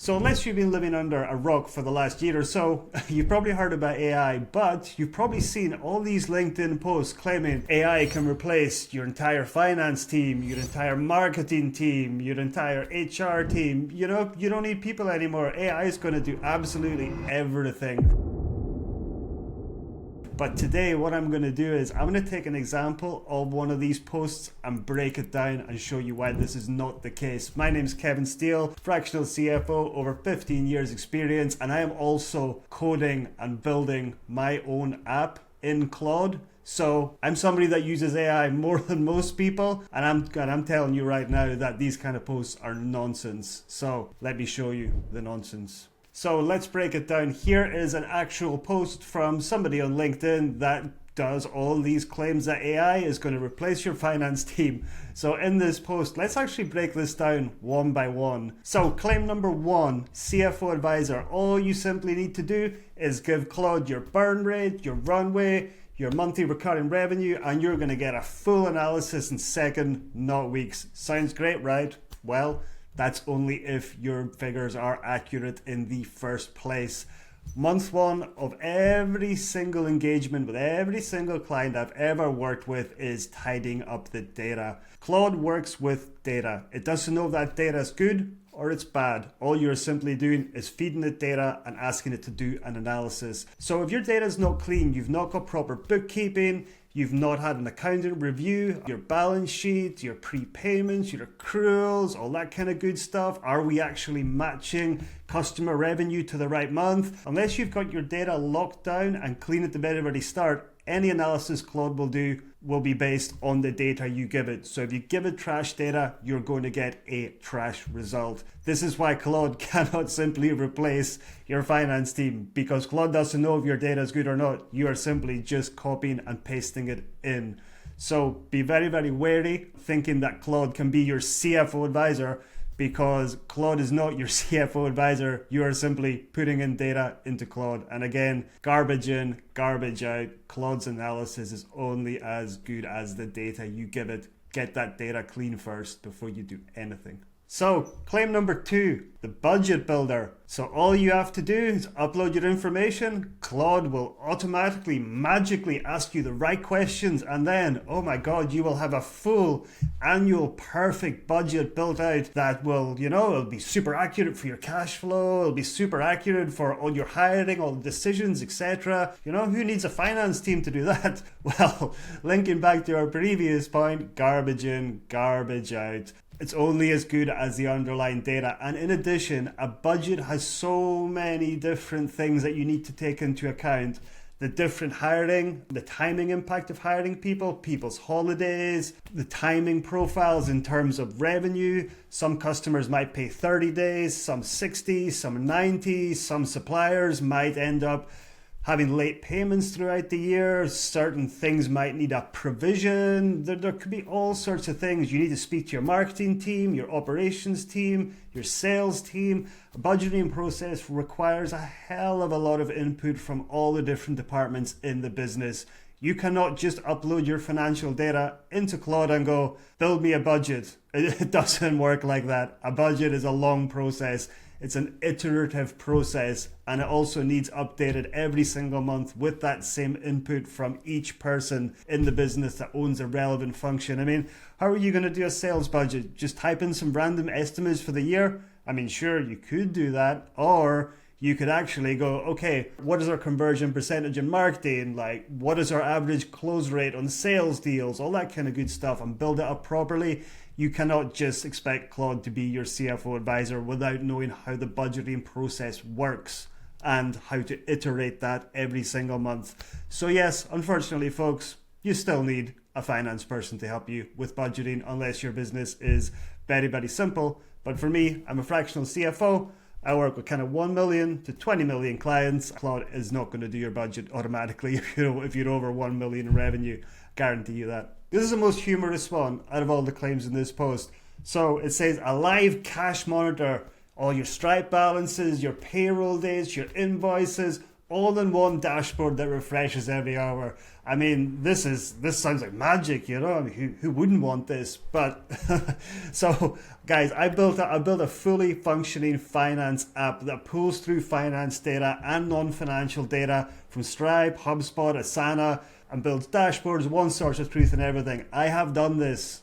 So unless you've been living under a rock for the last year or so, you've probably heard about AI, but you've probably seen all these LinkedIn posts claiming AI can replace your entire finance team, your entire marketing team, your entire HR team. You know, you don't need people anymore. AI is going to do absolutely everything. But today what I'm going to do is I'm going to take an example of one of these posts and break it down and show you why this is not the case. My name's Kevin Steel, fractional CFO, over 15 years experience, and I am also coding and building my own app in Claude. So I'm somebody that uses AI more than most people, and I'm telling you right now that these kind of posts are nonsense. So let me show you the nonsense. So let's break it down. Here is an actual post from somebody on LinkedIn that does all these claims that AI is going to replace your finance team. So in this post, let's actually break this down one by one. So claim number one, CFO advisor. All you simply need to do is give Claude your burn rate, your runway, your monthly recurring revenue, and you're going to get a full analysis in seconds, not weeks. Sounds great, right? Well, that's only if your figures are accurate in the first place. Month one of every single engagement with every single client I've ever worked with is tidying up the data. Claude works with data. It doesn't know if that data is good or it's bad. All you're simply doing is feeding it data and asking it to do an analysis. So if your data is not clean, you've not got proper bookkeeping, you've not had an accountant review your balance sheet, your prepayments, your accruals, all that kind of good stuff. Are we actually matching customer revenue to the right month? Unless you've got your data locked down and clean at the very, very start, any analysis Claude will do will be based on the data you give it. So if you give it trash data, you're going to get a trash result. This is why Claude cannot simply replace your finance team, because Claude doesn't know if your data is good or not. You are simply just copying and pasting it in. So be very, very wary thinking that Claude can be your CFO advisor, because Claude is not your CFO advisor. You are simply putting in data into Claude. And again, garbage in, garbage out. Claude's analysis is only as good as the data you give it. Get that data clean first before you do anything. So claim number two, the budget builder. So all you have to do is upload your information. Claude will automatically, magically ask you the right questions. And then, oh my God, you will have a full annual perfect budget built out that will, it'll be super accurate for your cash flow. It'll be super accurate for all your hiring, all the decisions, etc. Who needs a finance team to do that? Well, linking back to our previous point, garbage in, garbage out. It's only as good as the underlying data. And in addition, a budget has so many different things that you need to take into account. The different hiring, the timing impact of hiring people, people's holidays, the timing profiles in terms of revenue. Some customers might pay 30 days, some 60, some 90. Some suppliers might end up having late payments throughout the year. Certain things might need a provision. There could be all sorts of things. You need to speak to your marketing team, your operations team, your sales team. A budgeting process requires a hell of a lot of input from all the different departments in the business. You cannot just upload your financial data into Claude and go, build me a budget. It doesn't work like that. A budget is a long process. It's an iterative process, and it also needs updated every single month with that same input from each person in the business that owns a relevant function. I mean, how are you going to do a sales budget? Just type in some random estimates for the year? I mean, sure, you could do that, or you could actually go, okay, what is our conversion percentage in marketing? Like, what is our average close rate on sales deals? All that kind of good stuff, and build it up properly. You cannot just expect Claude to be your CFO advisor without knowing how the budgeting process works and how to iterate that every single month. So yes, unfortunately, folks, you still need a finance person to help you with budgeting unless your business is very, very simple. But for me, I'm a fractional CFO. I work with kind of 1 million to 20 million clients. Claude is not going to do your budget automatically if you're over 1 million in revenue. Guarantee you that. This is the most humorous one out of all the claims in this post. So it says a live cash monitor, all your Stripe balances, your payroll dates, your invoices, all-in-one dashboard that refreshes every hour. I mean, this sounds like magic, you know. I mean, who wouldn't want this? But so, guys, I built a fully functioning finance app that pulls through finance data and non-financial data from Stripe, HubSpot, Asana, and builds dashboards, one source of truth and everything. I've done this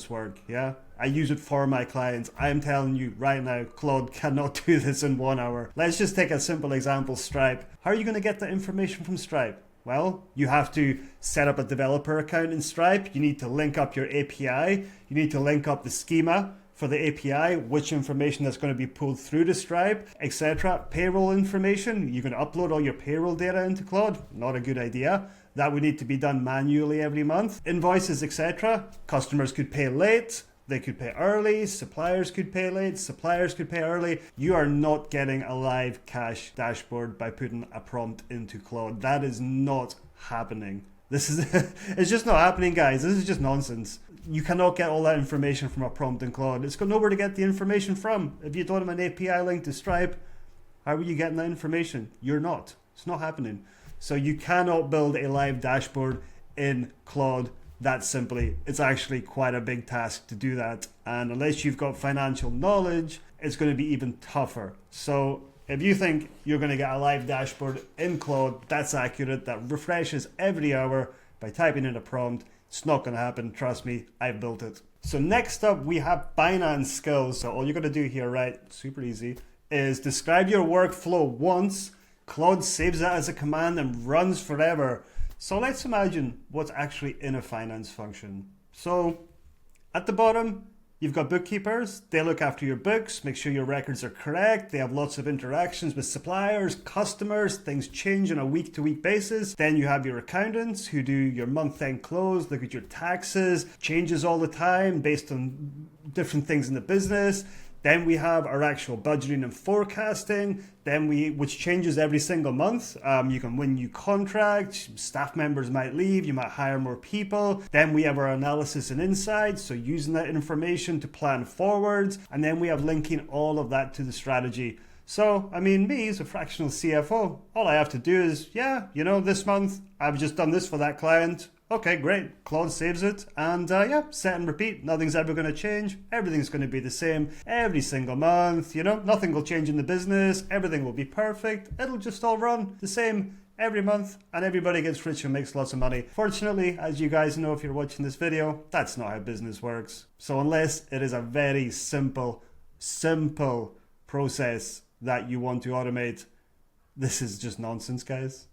work, yeah? I use it for my clients. I am telling you right now, Claude cannot do this in 1 hour. Let's just take a simple example, Stripe. How are you going to get the information from Stripe? Well, you have to set up a developer account in Stripe. You need to link up your API. You need to link up the schema for the API, which information that's going to be pulled through to Stripe, etc. Payroll information. You can upload all your payroll data into Claude. Not a good idea. That would need to be done manually every month. Invoices, etc. Customers could pay late. They could pay early, suppliers could pay late, suppliers could pay early. You are not getting a live cash dashboard by putting a prompt into Claude. That is not happening. It's just not happening, guys. This is just nonsense. You cannot get all that information from a prompt in Claude. It's got nowhere to get the information from. If you don't have an API link to Stripe, how are you getting that information? You're not. It's not happening. So you cannot build a live dashboard in Claude that simply. It's actually quite a big task to do that. And unless you've got financial knowledge, it's going to be even tougher. So if you think you're going to get a live dashboard in Claude that's accurate, that refreshes every hour by typing in a prompt, it's not going to happen. Trust me, I've built it. So next up, we have finance skills. So all you're going to do here, right, super easy, is describe your workflow once. Claude saves it as a command and runs forever. So let's imagine what's actually in a finance function. So at the bottom, you've got bookkeepers. They look after your books, make sure your records are correct. They have lots of interactions with suppliers, customers. Things change on a week-to-week basis. Then you have your accountants who do your month-end close, look at your taxes, changes all the time based on different things in the business. Then we have our actual budgeting and forecasting, which changes every single month. You can win new contracts, staff members might leave, you might hire more people. Then we have our analysis and insights, so using that information to plan forwards. And then we have linking all of that to the strategy. So, I mean, me as a fractional CFO, all I have to do is, this month I've just done this for that client. Okay, great. Claude saves it and set and repeat. Nothing's ever going to change. Everything's going to be the same every single month. Nothing will change in the business. Everything will be perfect. It'll just all run the same every month and everybody gets rich and makes lots of money. Fortunately, as you guys know if you're watching this video, that's not how business works. So unless it is a very simple process that you want to automate, this is just nonsense, guys.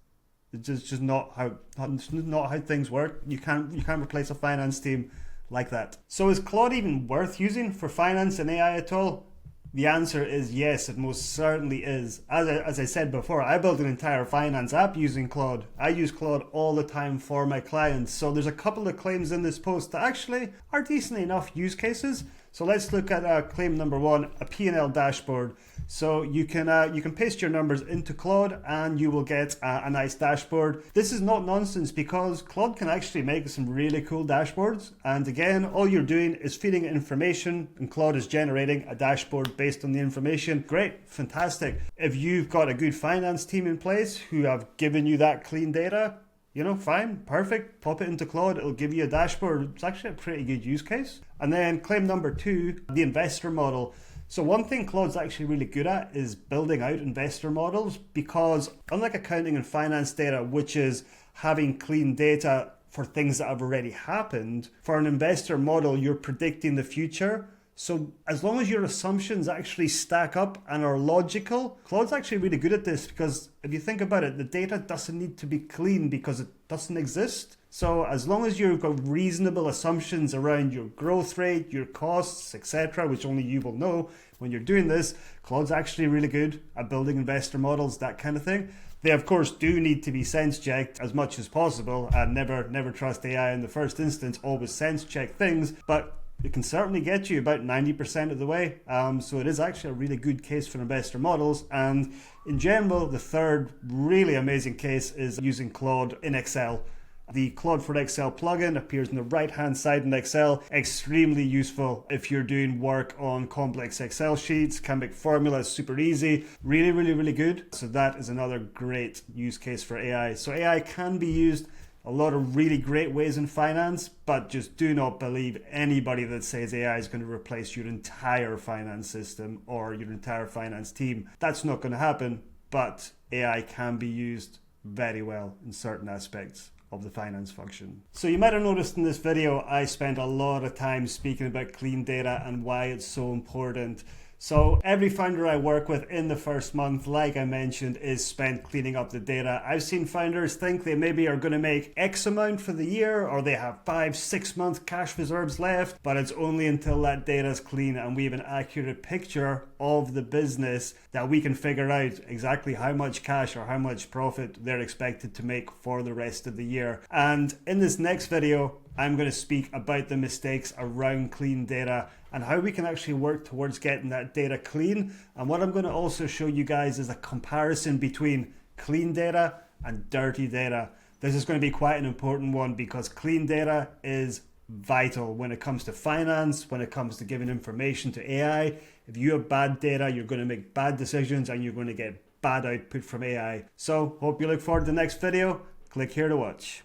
It's just not how things work. You can't replace a finance team like that. So is Claude even worth using for finance and AI at all? The answer is yes, it most certainly is. As I said before, I built an entire finance app using Claude. I use Claude all the time for my clients. So there's a couple of claims in this post that actually are decent enough use cases. So let's look at claim number one, a P&L dashboard. So you can paste your numbers into Claude and you will get a nice dashboard. This is not nonsense because Claude can actually make some really cool dashboards. And again, all you're doing is feeding it information and Claude is generating a dashboard based on the information. Great, fantastic. If you've got a good finance team in place who have given you that clean data, fine, perfect. Pop it into Claude, it'll give you a dashboard. It's actually a pretty good use case. And then claim number two, the investor model. So one thing Claude's actually really good at is building out investor models because unlike accounting and finance data, which is having clean data for things that have already happened, for an investor model, you're predicting the future. So as long as your assumptions actually stack up and are logical, Claude's actually really good at this because if you think about it, the data doesn't need to be clean because it doesn't exist. So as long as you've got reasonable assumptions around your growth rate, your costs, etc., which only you will know when you're doing this, Claude's actually really good at building investor models, that kind of thing. They, of course, do need to be sense checked as much as possible and never trust AI in the first instance, always sense check things, but it can certainly get you about 90% of the way. So it is actually a really good case for investor models. And in general, the third really amazing case is using Claude in Excel. The Claude for Excel plugin appears on the right hand side in Excel. Extremely useful if you're doing work on complex Excel sheets, can make formulas super easy. Really, really, really good. So that is another great use case for AI. So AI can be used a lot of really great ways in finance, but just do not believe anybody that says AI is going to replace your entire finance system or your entire finance team. That's not going to happen, but AI can be used very well in certain aspects of the finance function. So you might have noticed in this video, I spent a lot of time speaking about clean data and why it's so important. So every founder I work with in the first month, like I mentioned, is spent cleaning up the data. I've seen founders think they maybe are going to make X amount for the year, or they have 5-6 month cash reserves left, but it's only until that data is clean and we have an accurate picture of the business that we can figure out exactly how much cash or how much profit they're expected to make for the rest of the year. And in this next video, I'm going to speak about the mistakes around clean data and how we can actually work towards getting that data clean. And what I'm going to also show you guys is a comparison between clean data and dirty data. This is going to be quite an important one because clean data is vital when it comes to finance, when it comes to giving information to AI. If you have bad data, you're going to make bad decisions and you're going to get bad output from AI. So hope you look forward to the next video. Click here to watch.